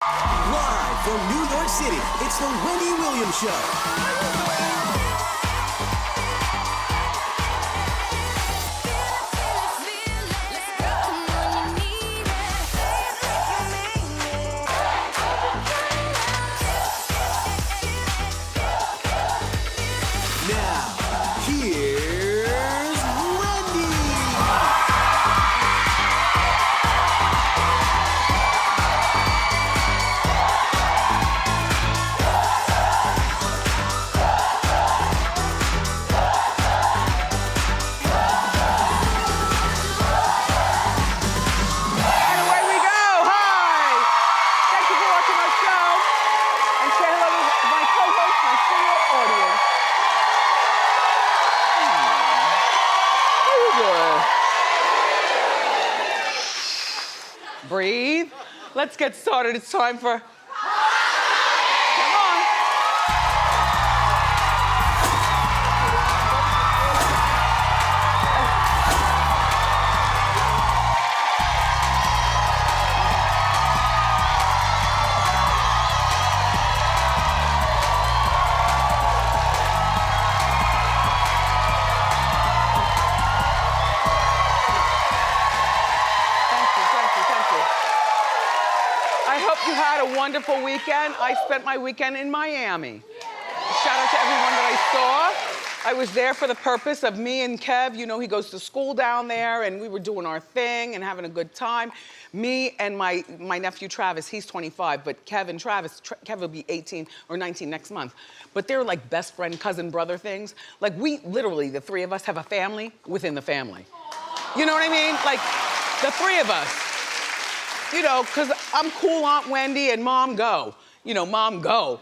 Live from New York City, it's the Wendy Williams Show. Now, here's Wendy. And away we go. Hi. Thank you for watching our show. And say hello to my co-host, my studio audience. How you doing? Breathe. Let's get started. It's time for... Come on. Thank you. I hope you had a wonderful weekend. I spent my weekend in Miami. Shout out to everyone that I saw. I was there for the purpose of me and Kev. You know, he goes to school down there, and we were doing our thing and having a good time. Me and my nephew Travis, he's 25, but Kev and Travis, Kev will be 18 or 19 next month. But they're like best friend, cousin, brother things. Like we literally, the three of us have a family within the family. You know what I mean? Like the three of us. You know, because I'm cool Aunt Wendy and Mom go. You know, Mom go.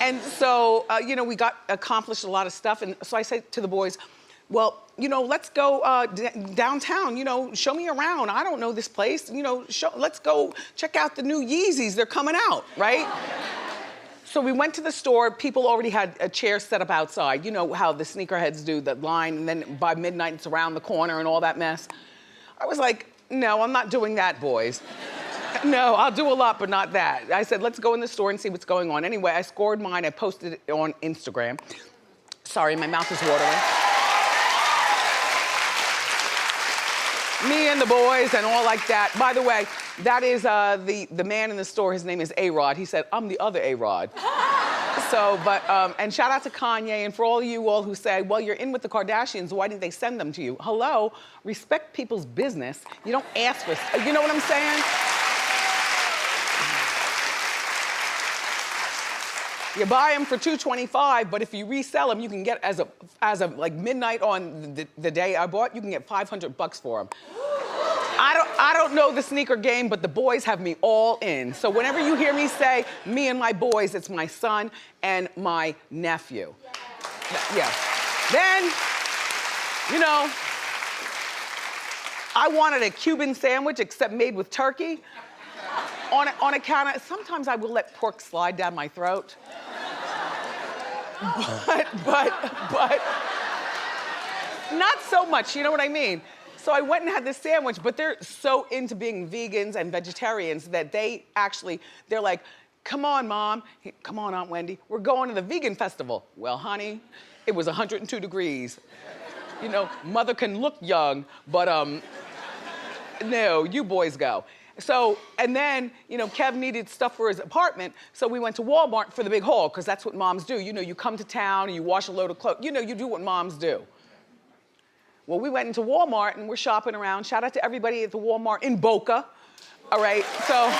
And so, you know, we accomplished a lot of stuff. And so I said to the boys, well, you know, let's go downtown, you know, show me around. I don't know this place. You know, let's go check out the new Yeezys. They're coming out, right? So we went to the store. People already had a chair set up outside. You know how the sneakerheads do, the line, and then by midnight it's around the corner and all that mess. I was like, no, I'm not doing that, boys. No, I'll do a lot, but not that. I said, let's go in the store and see what's going on. Anyway, I scored mine. I posted it on Instagram. Sorry, my mouth is watering. Me and the boys and all like that. By the way, that is the man in the store. His name is A-Rod. He said, I'm the other A-Rod. So, but, and shout out to Kanye, and for all of you all who say, well, you're in with the Kardashians, why didn't they send them to you? Hello, respect people's business. You don't ask for, you know what I'm saying? You buy them for $225, but if you resell them, you can get as of like midnight on the day I bought, you can get $500 for them. I don't know the sneaker game, but the boys have me all in. So whenever you hear me say me and my boys, it's my son and my nephew. Yeah. Then, you know, I wanted a Cuban sandwich except made with turkey. On account of, sometimes I will let pork slide down my throat. But not so much, you know what I mean? So I went and had this sandwich, but they're so into being vegans and vegetarians that they're like, come on, Mom. Come on, Aunt Wendy. We're going to the vegan festival. Well, honey, it was 102 degrees. You know, mother can look young, but no, you boys go. So, and then, you know, Kev needed stuff for his apartment, so we went to Walmart for the big haul, because that's what moms do. You know, you come to town and you wash a load of clothes. You know, you do what moms do. Well, we went into Walmart and we're shopping around. Shout out to everybody at the Walmart in Boca. All right, so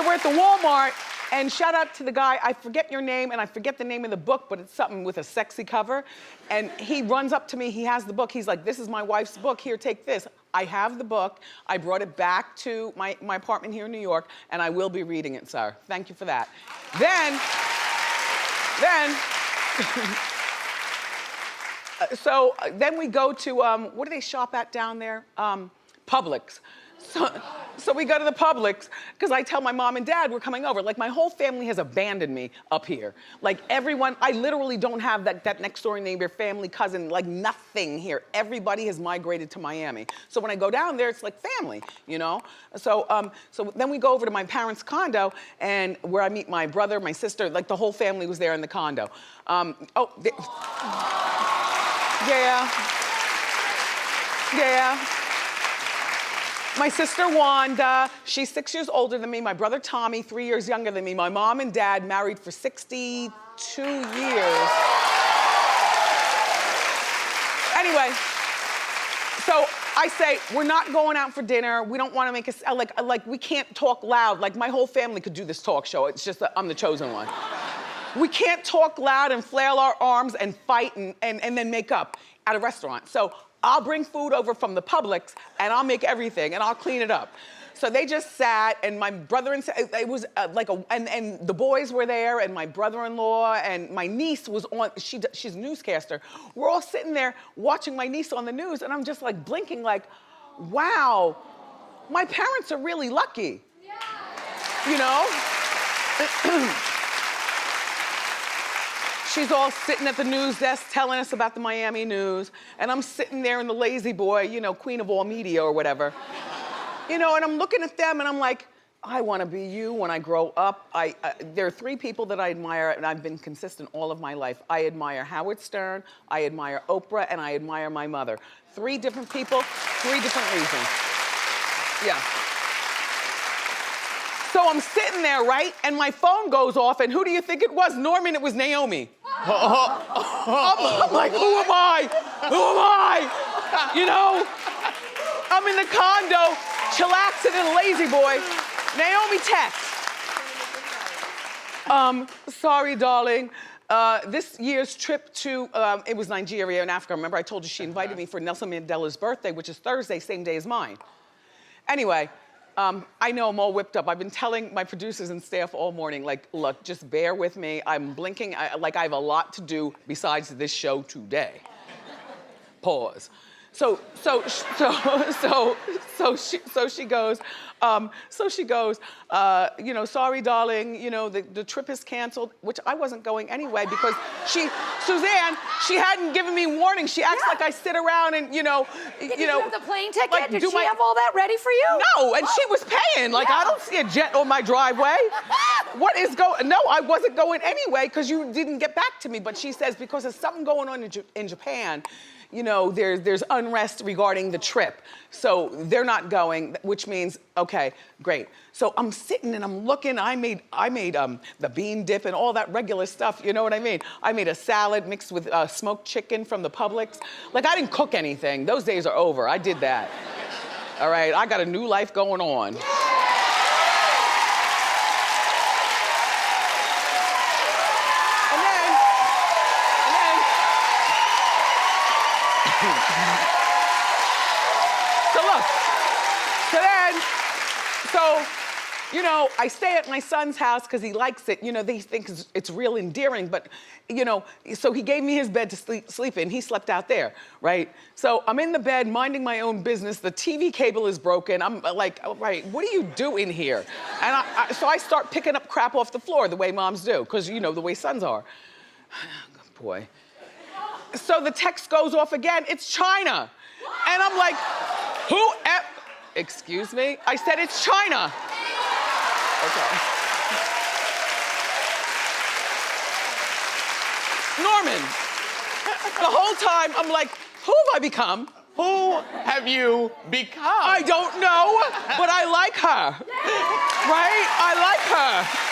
we're at the Walmart, and shout out to the guy, I forget your name and I forget the name of the book, but it's something with a sexy cover. And he runs up to me, he has the book. He's like, this is my wife's book, here, take this. I have the book. I brought it back to my apartment here in New York, and I will be reading it, sir. Thank you for that. Then, so then we go to, what do they shop at down there? Publix. So we go to the Publix, because I tell my mom and dad we're coming over. Like, my whole family has abandoned me up here. Like, everyone, I literally don't have that next door neighbor, family, cousin, like nothing here. Everybody has migrated to Miami. So when I go down there, it's like family, you know? So then we go over to my parents' condo, and where I meet my brother, my sister, like the whole family was there in the condo. Yeah. My sister Wanda, she's 6 years older than me. My brother Tommy, 3 years younger than me. My mom and dad married for 62 years. Anyway, so I say, we're not going out for dinner. We don't want to make us, like we can't talk loud. Like, my whole family could do this talk show. It's just that I'm the chosen one. We can't talk loud and flail our arms and fight and then make up at a restaurant. So I'll bring food over from the Publix, and I'll make everything, and I'll clean it up. So they just sat, and my brother and it was and the boys were there, and my brother-in-law and my niece was on. She's a newscaster. We're all sitting there watching my niece on the news, and I'm just like blinking, like, wow, my parents are really lucky, you know. She's all sitting at the news desk telling us about the Miami news, and I'm sitting there in the lazy boy, you know, queen of all media or whatever. You know, and I'm looking at them and I'm like, I want to be you when I grow up. There are three people that I admire, and I've been consistent all of my life. I admire Howard Stern, I admire Oprah, and I admire my mother. Three different people, three different reasons. Yeah. So I'm sitting there, right? And my phone goes off, and who do you think it was? Norman, it was Naomi. I'm like, who am I? Who am I? You know? I'm in the condo, chillaxing in a lazy boy. Naomi texts. Sorry, darling. This year's trip to, it was Nigeria and Africa. Remember I told you she invited me for Nelson Mandela's birthday, which is Thursday, same day as mine. Anyway, I know I'm all whipped up. I've been telling my producers and staff all morning, like, look, just bear with me. I'm blinking, like I have a lot to do besides this show today. Pause. So she goes, you know, sorry, darling, you know, the trip is canceled, which I wasn't going anyway because Suzanne, she hadn't given me warning. She acts like I sit around and, you know. Did you have the plane ticket? Like, Did she have all that ready for you? No, and she was paying. Like, I don't see a jet on my driveway. What is going, no, I wasn't going anyway because you didn't get back to me. But she says because there's something going on in Japan, you know, there's unrest regarding the trip. So they're not going, which means, okay, great. So I'm sitting and I'm looking, I made the bean dip and all that regular stuff, you know what I mean? I made a salad mixed with smoked chicken from the Publix. Like, I didn't cook anything. Those days are over, I did that. All right, I got a new life going on. So, you know, I stay at my son's house because he likes it. You know, they think it's real endearing, but, you know, so he gave me his bed to sleep in. He slept out there, right? So I'm in the bed minding my own business. The TV cable is broken. I'm like, oh, right, what do you do in here? And so I start picking up crap off the floor the way moms do, because, you know, the way sons are. Good boy. So the text goes off again. It's China. And I'm like, excuse me? I said it's China. Okay. Norman. The whole time, I'm like, who have I become? Who have you become? I don't know, but I like her. Right? I like her.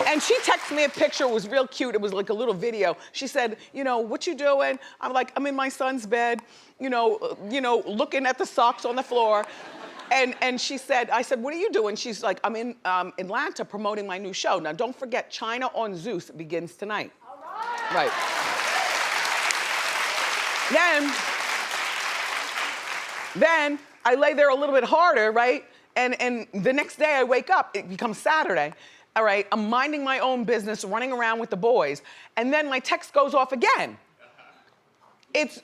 And she texted me a picture, it was real cute, it was like a little video. She said, you know, what you doing? I'm like, I'm in my son's bed, you know, looking at the socks on the floor. And she said, I said, what are you doing? She's like, I'm in Atlanta promoting my new show. Now don't forget, China on Zeus begins tonight. All right. Then I lay there a little bit harder, right? And the next day I wake up, it becomes Saturday. All right, I'm minding my own business, running around with the boys, and then my text goes off again. It's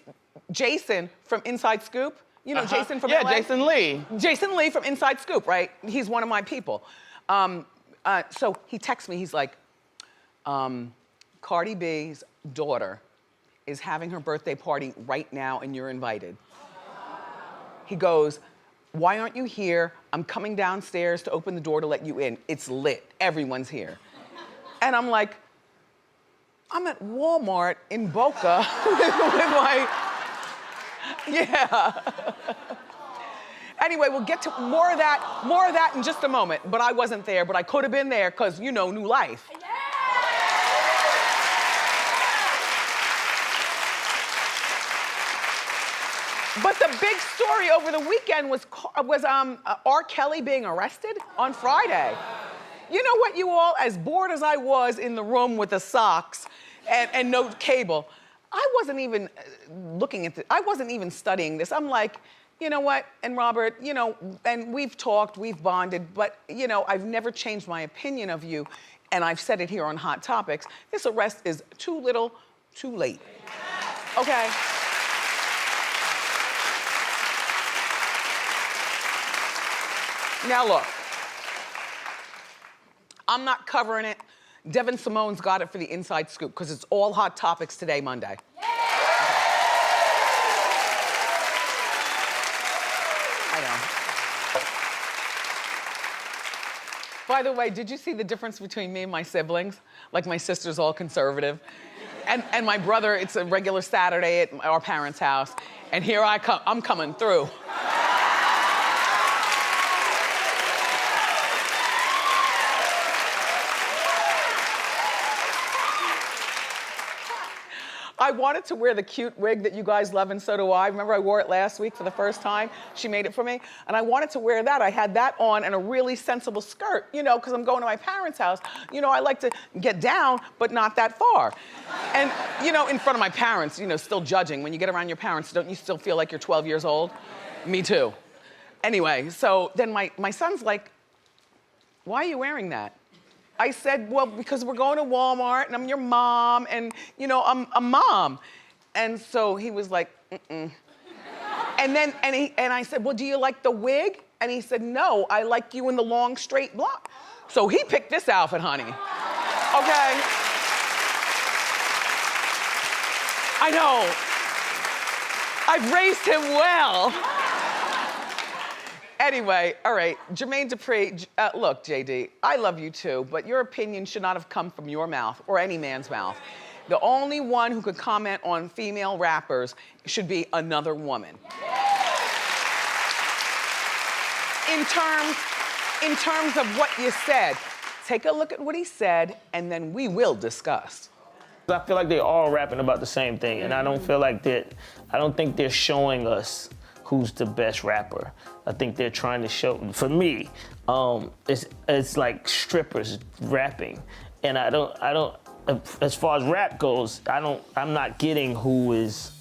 Jason from Inside Scoop. You know Jason from Yeah, LA? Jason Lee. Jason Lee from Inside Scoop, right? He's one of my people. So he texts me, he's like, Cardi B's daughter is having her birthday party right now and you're invited. He goes, why aren't you here? I'm coming downstairs to open the door to let you in. It's lit, everyone's here. And I'm like, I'm at Walmart in Boca with my, yeah. Anyway, we'll get to more of that in just a moment. But I wasn't there, but I could have been there because, you know, new life. But the big story over the weekend was R. Kelly being arrested on Friday. You know what, you all, as bored as I was in the room with the socks and no cable, I wasn't even looking at this. I wasn't even studying this. I'm like, you know what, and Robert, you know, and we've talked, we've bonded, but, you know, I've never changed my opinion of you, and I've said it here on Hot Topics. This arrest is too little, too late. Okay? Now look, I'm not covering it. Devin Simone's got it for the Inside Scoop because it's all Hot Topics today, Monday. Okay. I know. By the way, did you see the difference between me and my siblings? Like my sister's all conservative. And my brother, it's a regular Saturday at our parents' house. And here I come, I'm coming through. I wanted to wear the cute wig that you guys love, and so do I. Remember I wore it last week for the first time? She made it for me. And I wanted to wear that. I had that on and a really sensible skirt, you know, because I'm going to my parents' house. You know, I like to get down, but not that far. And, you know, in front of my parents, you know, still judging. When you get around your parents, don't you still feel like you're 12 years old? Me too. Anyway, so then my son's like, why are you wearing that? I said, well, because we're going to Walmart and I'm your mom and, you know, I'm a mom. And so he was like, mm-mm. And then, and I said, well, do you like the wig? And he said, no, I like you in the long, straight blonde. So he picked this outfit, honey. Okay? I know. I've raised him well. Anyway, all right, Jermaine Dupri, look, JD, I love you too, but your opinion should not have come from your mouth or any man's mouth. The only one who could comment on female rappers should be another woman. In terms of what you said, take a look at what he said and then we will discuss. I feel like they're all rapping about the same thing, and I don't think they're showing us who's the best rapper. I think they're trying to show, for me, it's like strippers rapping. And I don't, as far as rap goes, I'm not getting who is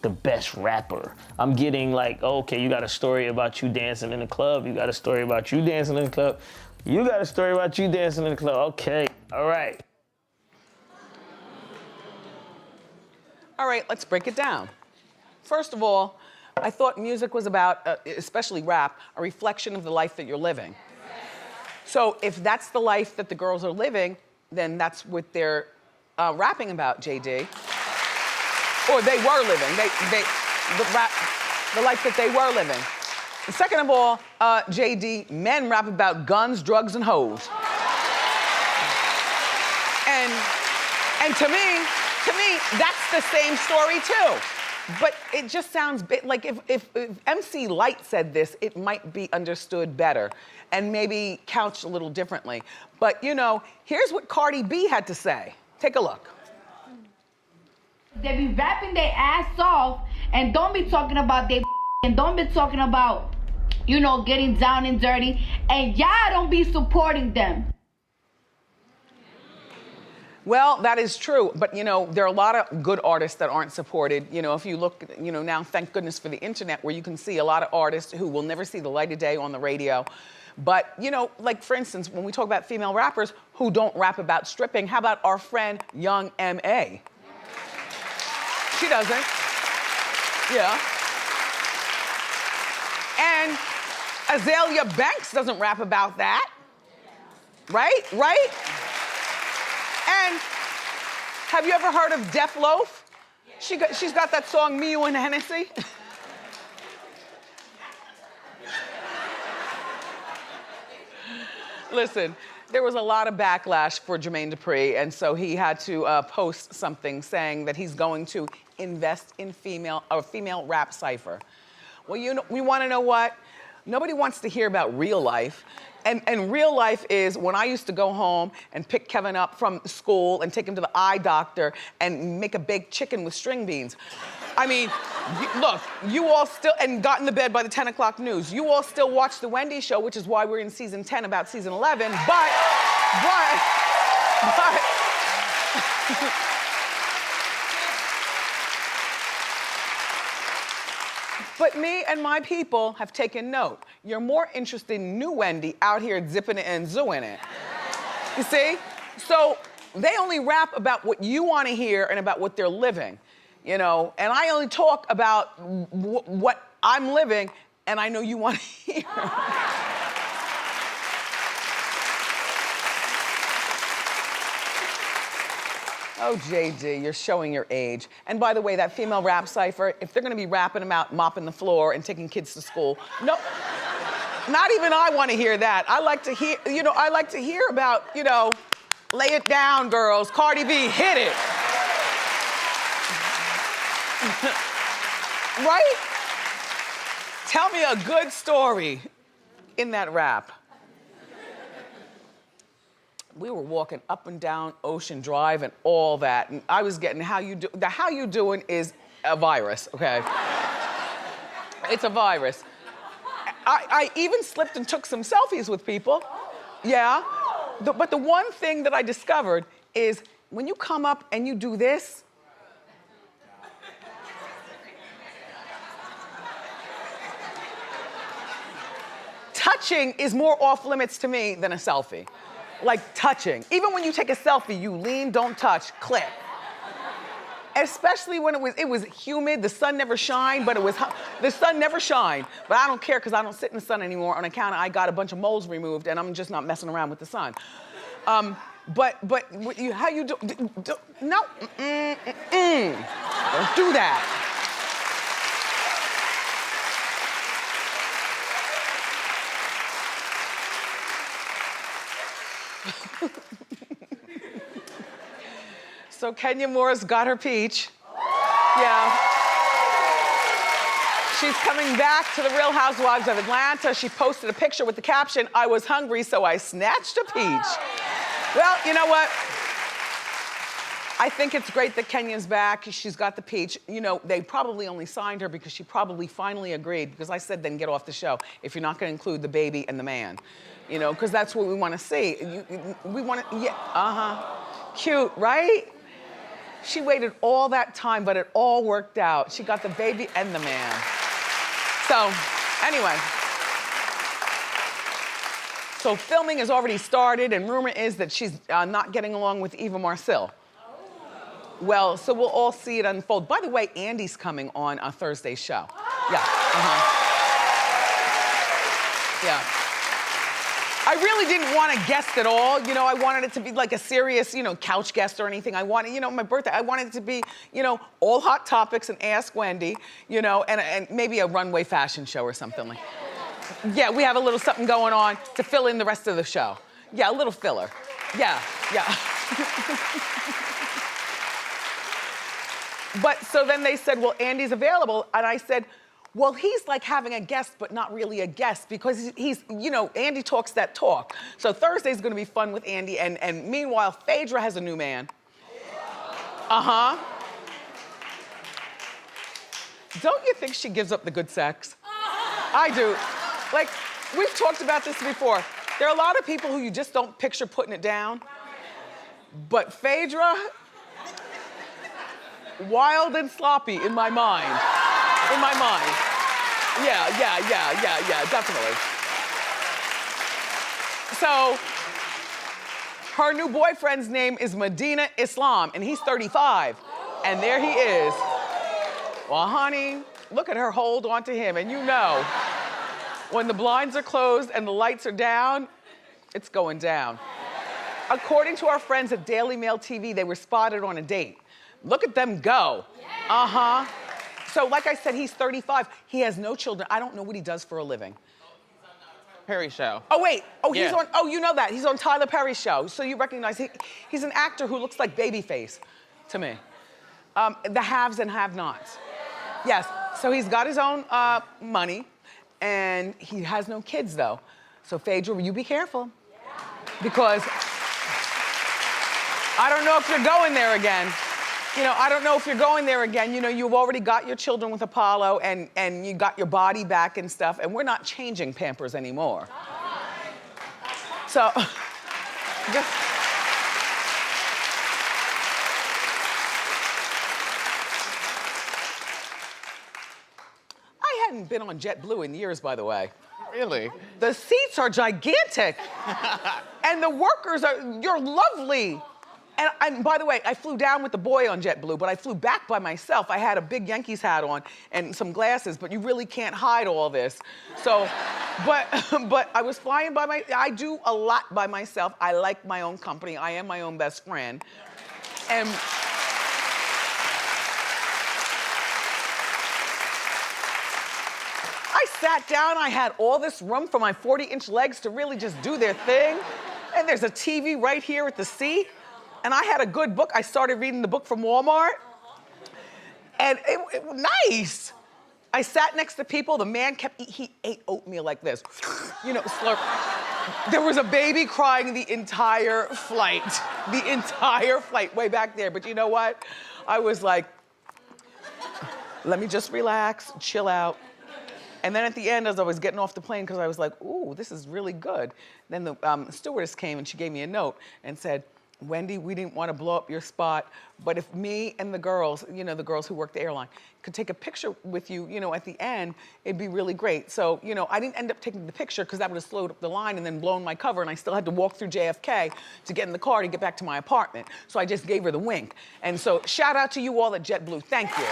the best rapper. I'm getting like, okay, you got a story about you dancing in the club, you got a story about you dancing in the club, you got a story about you dancing in the club, okay, all right. All right, let's break it down. First of all, I thought music was about, especially rap, a reflection of the life that you're living. So if that's the life that the girls are living, then that's what they're rapping about, JD. Or they were living, the life that they were living. And second of all, JD, men rap about guns, drugs, and hoes. And to me, that's the same story too. But it just sounds like if MC Lyte said this, it might be understood better and maybe couched a little differently. But you know, here's what Cardi B had to say. Take a look. They be rapping their ass off and don't be talking about they and don't be talking about, you know, getting down and dirty, and y'all don't be supporting them. Well, that is true, but you know, there are a lot of good artists that aren't supported. You know, if you look, you know, now thank goodness for the internet where you can see a lot of artists who will never see the light of day on the radio. But, you know, like for instance, when we talk about female rappers who don't rap about stripping, how about our friend Young M.A.? She doesn't. Yeah. And Azalea Banks doesn't rap about that. Right? Right? And have you ever heard of Def Loaf? She's got that song, Me, You, and Hennessy. Listen, there was a lot of backlash for Jermaine Dupri, and so he had to post something saying that he's going to invest in female rap cipher. Well, you know, we want to know what? Nobody wants to hear about real life. And real life is when I used to go home and pick Kevin up from school and take him to the eye doctor and make a baked chicken with string beans. I mean, look, you all still, and got in the bed by the 10 o'clock news. You all still watch The Wendy Show, which is why we're in season 10 about season 11, but. But me and my people have taken note. You're more interested in new Wendy out here zipping it and zooing it. You see? So they only rap about what you want to hear and about what they're living, you know? And I only talk about what I'm living and I know you want to hear. Oh, JD, you're showing your age. And by the way, that female rap cipher, if they're gonna be rapping about mopping the floor and taking kids to school, no, not even I wanna hear that. I like to hear, you know, I like to hear about, you know, lay it down, girls. Cardi B, hit it. Right? Tell me a good story in that rap. We were walking up and down Ocean Drive and all that, and I was getting the how you doing is a virus, okay? It's a virus. I even slipped and took some selfies with people, yeah. But the one thing that I discovered is when you come up and you do this, touching is more off limits to me than a selfie. Like touching. Even when you take a selfie, you lean, don't touch, click. Especially when it was humid, the sun never shined, but the sun never shined. But I don't care because I don't sit in the sun anymore on account of I got a bunch of moles removed and I'm just not messing around with the sun. But how you do, no, don't do that. So Kenya Moore's got her peach. Yeah. She's coming back to the Real Housewives of Atlanta. She posted a picture with the caption, "I was hungry, so I snatched a peach." Well, you know what? I think it's great that Kenya's back. She's got the peach. You know, they probably only signed her because she probably finally agreed, because I said then get off the show if you're not gonna include the baby and the man. You know, because that's what we want to see. We want to, yeah, cute, right? She waited all that time, but it all worked out. She got the baby and the man. So, anyway. So filming has already started, and rumor is that she's not getting along with Eva Marcille. Well, so we'll all see it unfold. By the way, Andy's coming on Thursday's show. Yeah, Yeah. I really didn't want a guest at all. You know, I wanted it to be like a serious, you know, couch guest or anything. I wanted, you know, my birthday, I wanted it to be, you know, all hot topics and Ask Wendy, you know, and maybe a runway fashion show or something like. Yeah, we have a little something going on to fill in the rest of the show. Yeah, a little filler. Yeah. But so then they said, well, Andy's available. And I said, well, he's like having a guest, but not really a guest because he's, you know, Andy talks that talk. So Thursday's gonna be fun with Andy. And meanwhile, Phaedra has a new man. Don't you think she gives up the good sex? I do. Like, we've talked about this before. There are a lot of people who you just don't picture putting it down. But Phaedra, wild and sloppy in my mind. In my mind. Yeah, definitely. So, her new boyfriend's name is Medina Islam, and he's 35. And there he is. Well, honey, look at her hold on to him, and you know, when the blinds are closed and the lights are down, it's going down. According to our friends at Daily Mail TV, they were spotted on a date. Look at them go. Uh-huh. So like I said, he's 35. He has no children. I don't know what he does for a living. Perry show. Oh, wait. Oh, he's Yeah. on, oh, you know that. He's on Tyler Perry's show. So you recognize, he's an actor who looks like Babyface to me. The haves and have-nots. Yes, so he's got his own money, and he has no kids, though. So Phaedra, you be careful. Because I don't know if you're going there again. You know, I don't know if you're going there again. You know, you've already got your children with Apollo, and you got your body back and stuff, and we're not changing Pampers anymore. So, just... I hadn't been on JetBlue in years, by the way. Really? The seats are gigantic. And the workers you're lovely. And by the way, I flew down with the boy on JetBlue, but I flew back by myself. I had a big Yankees hat on and some glasses, but you really can't hide all this. So, but I was flying I do a lot by myself. I like my own company. I am my own best friend. And I sat down, I had all this room for my 40-inch legs to really just do their thing. And there's a TV right here at the seat. And I had a good book. I started reading the book from Walmart. And it was nice. I sat next to people. The man he ate oatmeal like this. You know, slurp. There was a baby crying the entire flight. The entire flight, way back there. But you know what? I was like, let me just relax, chill out. And then at the end, as I was getting off the plane, because I was like, ooh, this is really good. Then the stewardess came and she gave me a note and said, Wendy, we didn't want to blow up your spot, but if me and the girls, you know, the girls who work the airline, could take a picture with you, you know, at the end, it'd be really great. So, you know, I didn't end up taking the picture because that would have slowed up the line and then blown my cover, and I still had to walk through JFK to get in the car to get back to my apartment. So I just gave her the wink. And so shout out to you all at JetBlue. Thank you.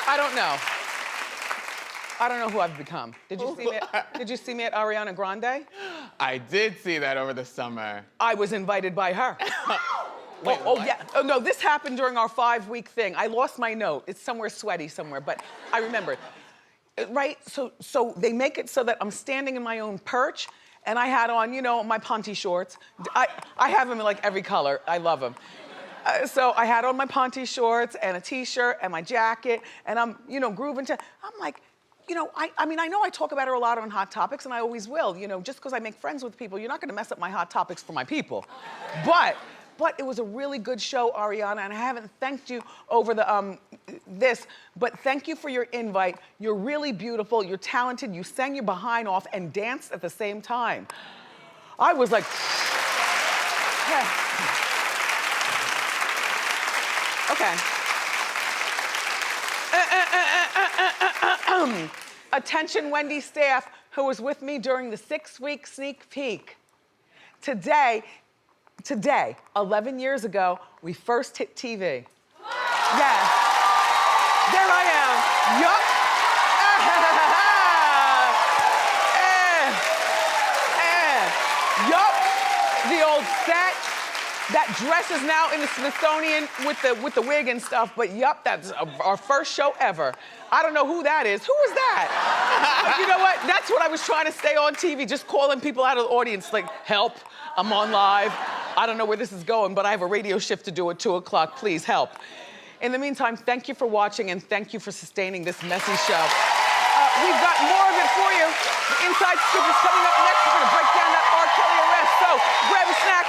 I don't know. I don't know who I've become. Did you see me at Ariana Grande? I did see that over the summer. I was invited by her. Wait, oh what? yeah. Oh no, this happened during our 5-week thing. I lost my note. It's somewhere sweaty somewhere, but I remember it. Right? So they make it so that I'm standing in my own perch, and I had on, you know, my Ponte shorts. I have them in like every color. I love them. So I had on my Ponte shorts and a t-shirt and my jacket, and I'm, you know, grooving to, I'm like, you know, I mean, I know I talk about her a lot on Hot Topics, and I always will. You know, just because I make friends with people, you're not going to mess up my Hot Topics for my people. But it was a really good show, Ariana, and I haven't thanked you over the this, but thank you for your invite. You're really beautiful. You're talented. You sang your behind off and danced at the same time. I was like, okay. Attention Wendy staff who was with me during the 6-week sneak peek. Today, 11 years ago, we first hit TV. Yes. There I am. Yup. Yup. The old set. That dress is now in the Smithsonian with the wig and stuff, but yup, that's our first show ever. I don't know who that is. Who is that? But you know what? That's what I was trying to stay on TV, just calling people out of the audience, like, help, I'm on live. I don't know where this is going, but I have a radio shift to do at 2 o'clock. Please help. In the meantime, thank you for watching, and thank you for sustaining this messy show. We've got more of it for you. The Inside Scoop is coming up next. We're gonna break down that R. Kelly arrest, so grab a snack